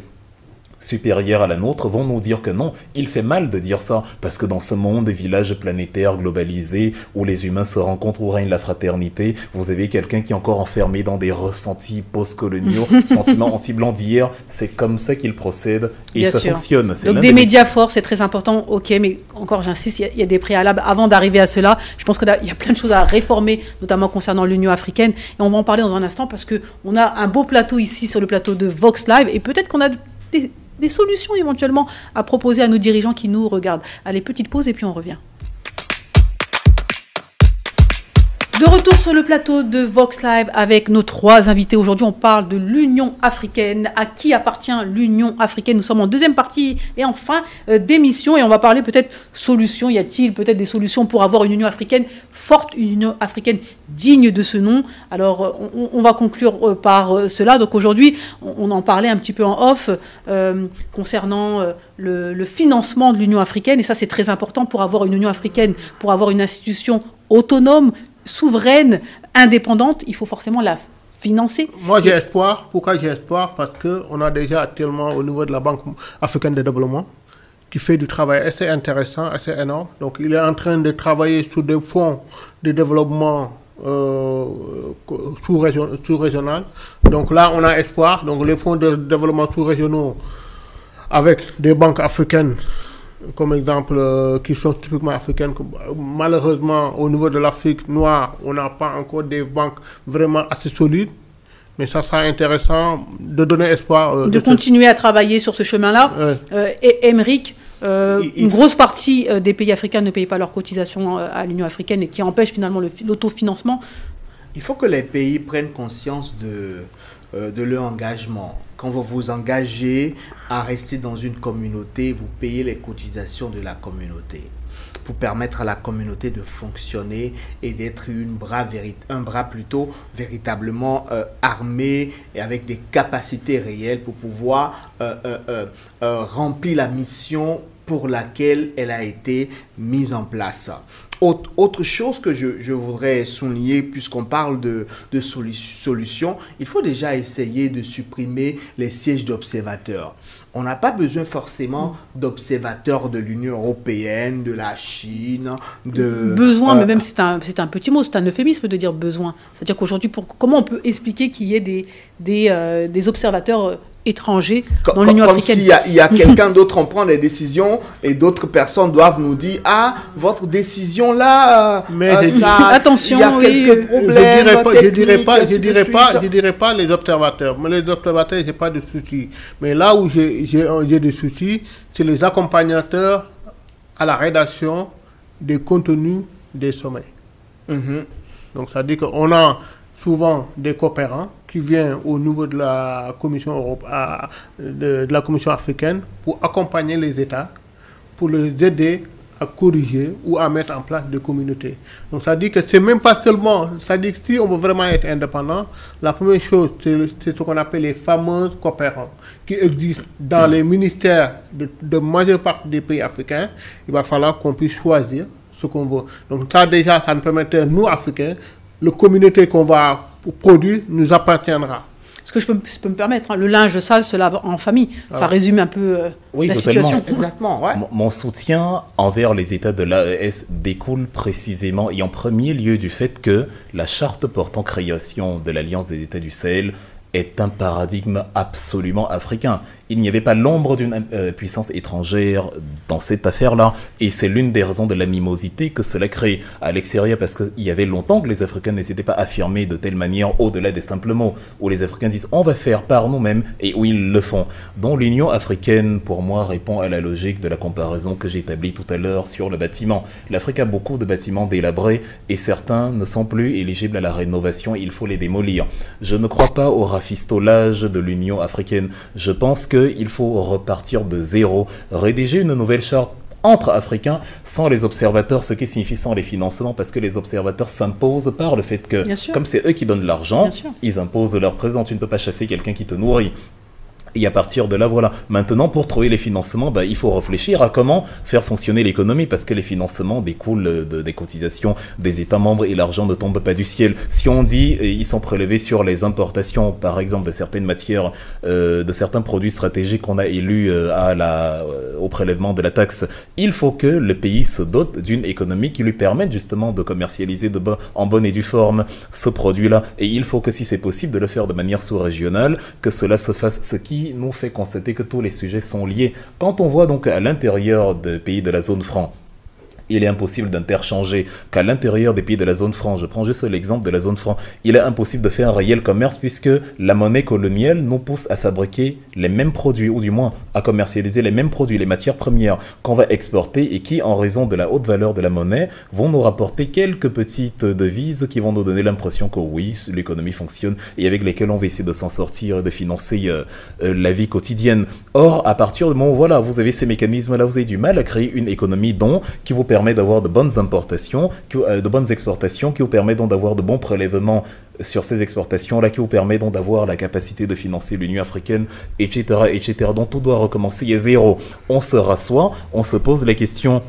supérieure à la nôtre vont nous dire que non, il fait mal de dire ça, parce que dans ce monde des villages planétaires globalisés, où les humains se rencontrent, où règne la fraternité, vous avez quelqu'un qui est encore enfermé dans des ressentis post-coloniaux, sentiments anti-blancs d'hier, c'est comme ça qu'il procède, et Bien ça sûr. fonctionne. Donc des médias forts, c'est très important, ok, mais encore j'insiste, il y a des préalables avant d'arriver à cela. Je pense qu'il y a plein de choses à réformer, notamment concernant l'Union africaine, et on va en parler dans un instant, parce qu'on a un beau plateau ici, sur le plateau de Vox Live, et peut-être qu'on a des solutions éventuellement à proposer à nos dirigeants qui nous regardent. Allez, petite pause et puis on revient. De retour sur le plateau de Vox Live avec nos 3 invités. Aujourd'hui, on parle de l'Union africaine. À qui appartient l'Union africaine? Nous sommes en deuxième partie et en fin d'émission. Et on va parler peut-être solutions. Y a-t-il peut-être des solutions pour avoir une Union africaine forte, une Union africaine digne de ce nom? Alors, on va conclure par cela. Donc aujourd'hui, on en parlait un petit peu en off concernant le financement de l'Union africaine. Et ça, c'est très important pour avoir une Union africaine, pour avoir une institution autonome, souveraine, indépendante, il faut forcément la financer. Moi, j'ai espoir. Pourquoi j'ai espoir? Parce qu'on a déjà actuellement au niveau de la Banque africaine de développement qui fait du travail assez intéressant, assez énorme. Donc, il est en train de travailler sur des fonds de développement sous-régional. Donc là, on a espoir. Donc, les fonds de développement sous-régionaux avec des banques africaines, comme exemple, qui sont typiquement africaines. Malheureusement, au niveau de l'Afrique noire, on n'a pas encore des banques vraiment assez solides. Mais ça sera intéressant de donner espoir. De continuer à travailler sur ce chemin-là. Et Émeric, une grosse partie des pays africains ne payent pas leurs cotisations à l'Union africaine et qui empêche finalement l'autofinancement. Il faut que les pays prennent conscience de leur engagement. Quand vous vous engagez à rester dans une communauté, vous payez les cotisations de la communauté pour permettre à la communauté de fonctionner et d'être un bras plutôt véritablement armé et avec des capacités réelles pour pouvoir remplir la mission pour laquelle elle a été mise en place. Autre chose que je voudrais souligner, puisqu'on parle de solutions, il faut déjà essayer de supprimer les sièges d'observateurs. On n'a pas besoin forcément d'observateurs de l'Union européenne, de la Chine, Besoin, mais même c'est un petit mot, c'est un euphémisme de dire besoin. C'est-à-dire qu'aujourd'hui, comment on peut expliquer qu'il y ait des observateurs étrangers dans l'Union africaine? Comme s'il y a quelqu'un d'autre, on prend des décisions et d'autres personnes doivent nous dire « Ah, votre décision là, attention, il y a quelques problèmes je dirais pas les observateurs. Mais les observateurs, j'ai pas de soucis. Mais là où j'ai des soucis, c'est les accompagnateurs à la rédaction des contenus des sommets. Donc, ça veut dire qu'on a souvent des coopérants qui viennent au niveau de la Commission de la Commission africaine pour accompagner les États, pour les aider à corriger ou à mettre en place des communautés. Donc ça dit que c'est même pas seulement, ça dit que si on veut vraiment être indépendant, la première chose, c'est ce qu'on appelle les fameux coopérants qui existent dans les ministères de majeure partie des pays africains. Il va falloir qu'on puisse choisir ce qu'on veut. Donc ça déjà, ça nous permettait, nous Africains, la communauté qu'on va produire nous appartiendra. Est-ce que je peux me permettre, le linge sale se lave en famille. Ça résume un peu la situation. Exactement, ouais. Mon soutien envers les États de l'AES découle précisément et en premier lieu du fait que la charte portant création de l'Alliance des États du Sahel est un paradigme absolument africain. Il n'y avait pas l'ombre d'une puissance étrangère dans cette affaire-là. Et c'est l'une des raisons de l'animosité que cela crée à l'extérieur, parce qu'il y avait longtemps que les Africains n'étaient pas affirmés de telle manière au-delà des simples mots, où les Africains disent « on va faire par nous-mêmes » et où ils le font. Donc l'Union africaine, pour moi, répond à la logique de la comparaison que j'ai établie tout à l'heure sur le bâtiment. L'Afrique a beaucoup de bâtiments délabrés et certains ne sont plus éligibles à la rénovation, il faut les démolir. Je ne crois pas au rafistolage de l'Union africaine. Je pense qu'il faut repartir de zéro, rédiger une nouvelle charte entre Africains sans les observateurs, ce qui signifie sans les financements, parce que les observateurs s'imposent par le fait que, comme c'est eux qui donnent l'argent, ils imposent leur présence. Tu ne peux pas chasser quelqu'un qui te nourrit. Et à partir de là, voilà. Maintenant, pour trouver les financements, il faut réfléchir à comment faire fonctionner l'économie, parce que les financements découlent des cotisations des États membres et l'argent ne tombe pas du ciel. Si on dit ils sont prélevés sur les importations, par exemple, de certaines matières, de certains produits stratégiques qu'on a élus au prélèvement de la taxe, il faut que le pays se dote d'une économie qui lui permette justement de commercialiser en bonne et due forme ce produit-là. Et il faut que, si c'est possible, de le faire de manière sous-régionale, que cela se fasse, ce qui nous fait constater que tous les sujets sont liés. Quand on voit donc à l'intérieur des pays de la zone franc, il est impossible d'interchanger, qu'à l'intérieur des pays de la zone franc, je prends juste l'exemple de la zone franc, il est impossible de faire un réel commerce puisque la monnaie coloniale nous pousse à fabriquer les mêmes produits, ou du moins à commercialiser les mêmes produits, les matières premières qu'on va exporter et qui, en raison de la haute valeur de la monnaie, vont nous rapporter quelques petites devises qui vont nous donner l'impression que oui, l'économie fonctionne et avec lesquelles on va essayer de s'en sortir et de financer la vie quotidienne. Or, à partir du moment où voilà, vous avez ces mécanismes-là, vous avez du mal à créer une économie qui vous permet d'avoir de bonnes importations, de bonnes exportations, qui vous permet donc d'avoir de bons prélèvements sur ces exportations-là, qui vous permet donc d'avoir la capacité de financer l'Union africaine, etc., etc. Donc tout doit recommencer à zéro. On se rassoit, on se pose la question: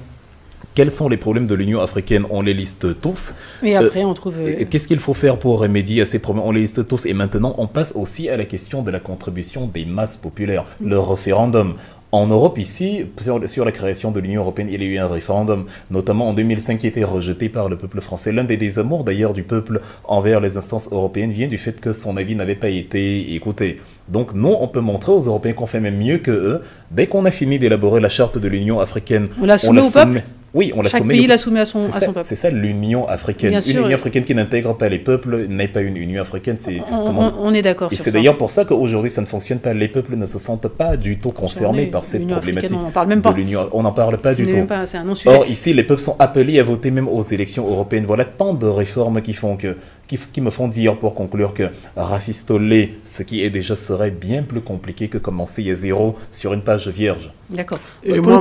quels sont les problèmes de l'Union africaine? On les liste tous. Et après, on trouve... Qu'est-ce qu'il faut faire pour remédier à ces problèmes? On les liste tous. Et maintenant, on passe aussi à la question de la contribution des masses populaires, le référendum. En Europe, ici, sur la création de l'Union européenne, il y a eu un référendum, notamment en 2005, qui a été rejeté par le peuple français. L'un des désamours, d'ailleurs, du peuple envers les instances européennes vient du fait que son avis n'avait pas été écouté. Donc, nous, on peut montrer aux Européens qu'on fait même mieux qu'eux. Dès qu'on a fini d'élaborer la charte de l'Union africaine... On la soumet au peuple ? Oui, on la soumet. Chaque pays la soumet à son peuple. C'est ça l'Union africaine. Bien sûr, Union africaine qui n'intègre pas les peuples n'est pas une Union africaine. On est d'accord sur ça. Et c'est d'ailleurs pour ça qu'aujourd'hui ça ne fonctionne pas. Les peuples ne se sentent pas du tout concernés par cette problématique. On n'en parle même pas. On n'en parle pas du tout. C'est un non-sujet. Or, ici, les peuples sont appelés à voter même aux élections européennes. Voilà tant de réformes qui me font dire, pour conclure, que rafistoler ce qui est déjà serait bien plus compliqué que commencer à zéro sur une page vierge. D'accord. Et moi,